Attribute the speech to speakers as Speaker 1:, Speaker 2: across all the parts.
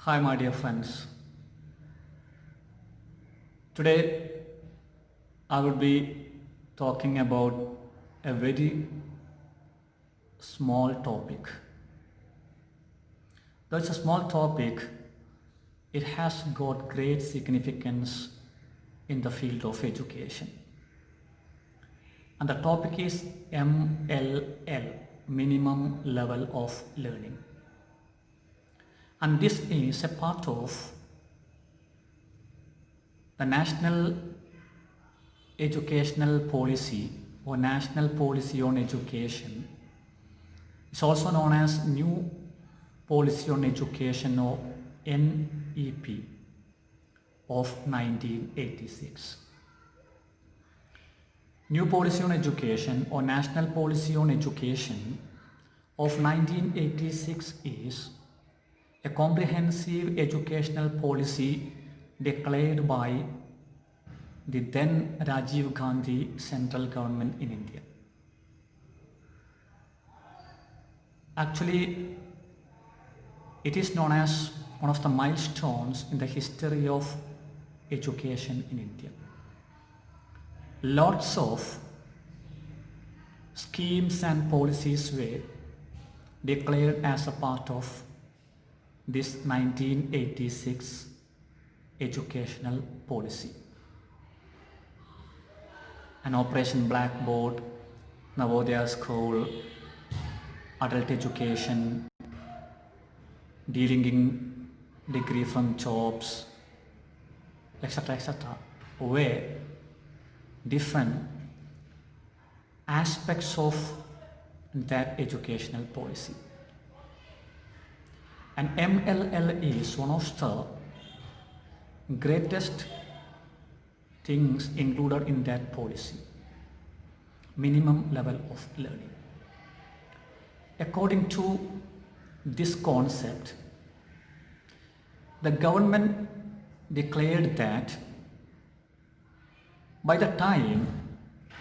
Speaker 1: Hi, my dear friends. Today I will be talking about a very small topic. Though it's a small topic, it has got great significance in the field of education. And the topic is MLL, Minimum Level of Learning. And this is a part of the National Educational Policy or National Policy on Education. It's also known as New Policy on Education or NEP of 1986. New Policy on Education or National Policy on Education of 1986 is a comprehensive educational policy declared by the then Rajiv Gandhi central government in India. Actually, it is known as one of the milestones in the history of education in India. Lots of schemes and policies were declared as a part of this 1986 educational policy. An Operation Blackboard, Navodaya School, adult education, delinking degree from jobs, etc., were different aspects of that educational policy. And MLL is one of the greatest things included in that policy, minimum level of learning. According to this concept, the government declared that by the time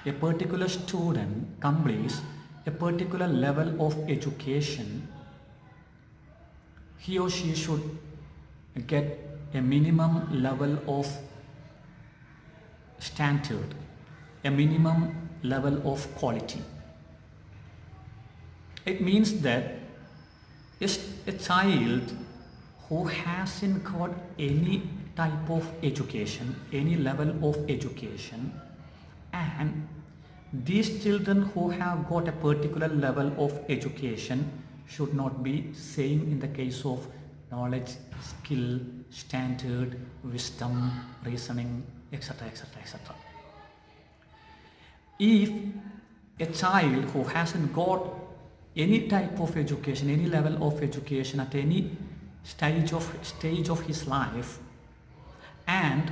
Speaker 1: a particular student completes a particular level of education, he or she should get a minimum level of standard, a minimum level of quality. It means that a child who hasn't got any type of education, any level of education, and these children who have got a particular level of education should not be same in the case of knowledge, skill, standard, wisdom, reasoning, etc. If a child who hasn't got any type of education, any level of education at any stage of his life, and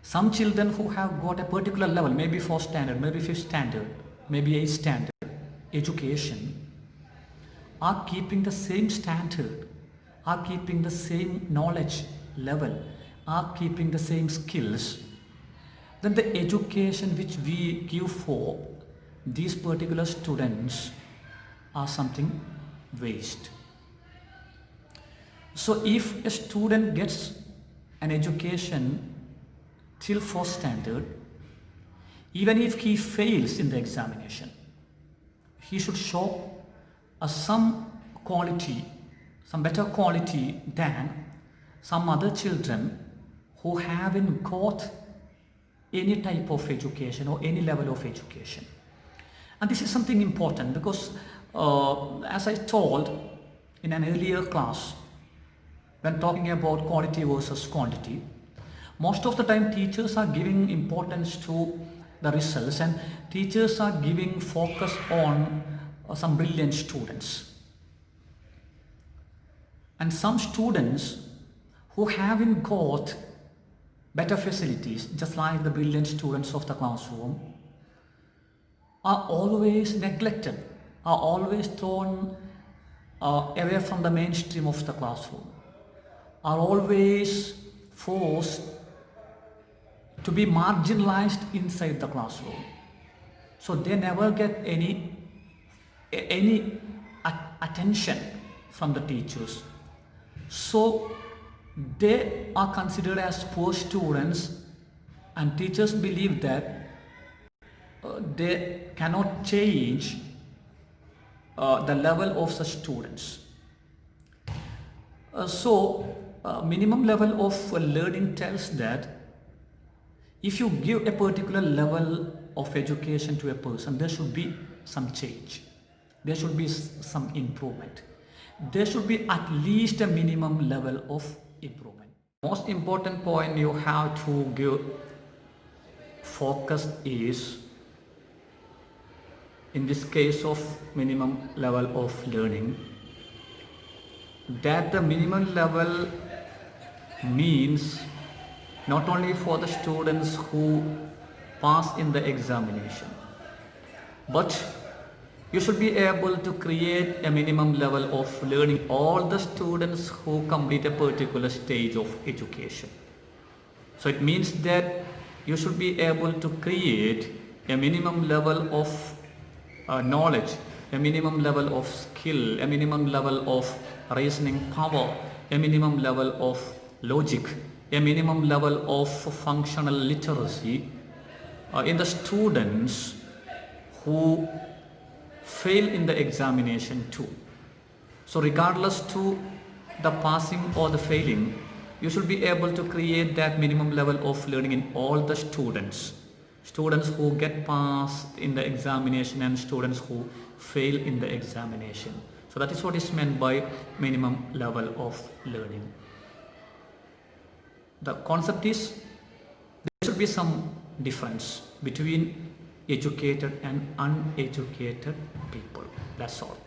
Speaker 1: some children who have got a particular level, maybe 4th standard, maybe 5th standard, maybe 8th standard education, are keeping the same standard, are keeping the same knowledge level, are keeping the same skills, then the education which we give for these particular students are something waste. So if a student gets an education till 4th standard, even if he fails in the examination, he should show some quality, some better quality than some other children who haven't got any type of education or any level of education. And this is something important because as I told in an earlier class, when talking about quality versus quantity, most of the time teachers are giving importance to the results and teachers are giving focus on some brilliant students. And some students who haven't got better facilities, just like the brilliant students of the classroom, are always neglected, are always thrown away from the mainstream of the classroom, are always forced to be marginalized inside the classroom. So they never get any attention from the teachers. So they are considered as poor students, and teachers believe that they cannot change the level of such students. Minimum level of learning tells that if you give a particular level of education to a person, there should be some change. There should be some improvement. There should be at least a minimum level of improvement. Most important point you have to give focus is, in this case of minimum level of learning, that the minimum level means not only for the students who pass in the examination, but you should be able to create a minimum level of learning all the students who complete a particular stage of education. So it means that you should be able to create a minimum level of knowledge, a minimum level of skill, a minimum level of reasoning power, a minimum level of logic, a minimum level of functional literacy in the students who fail in the examination too. So regardless to the passing or the failing, you should be able to create that minimum level of learning in all the students who get passed in the examination and students who fail in the examination. So that is what is meant by minimum level of learning. The concept is there should be some difference between educated and uneducated people. That's all.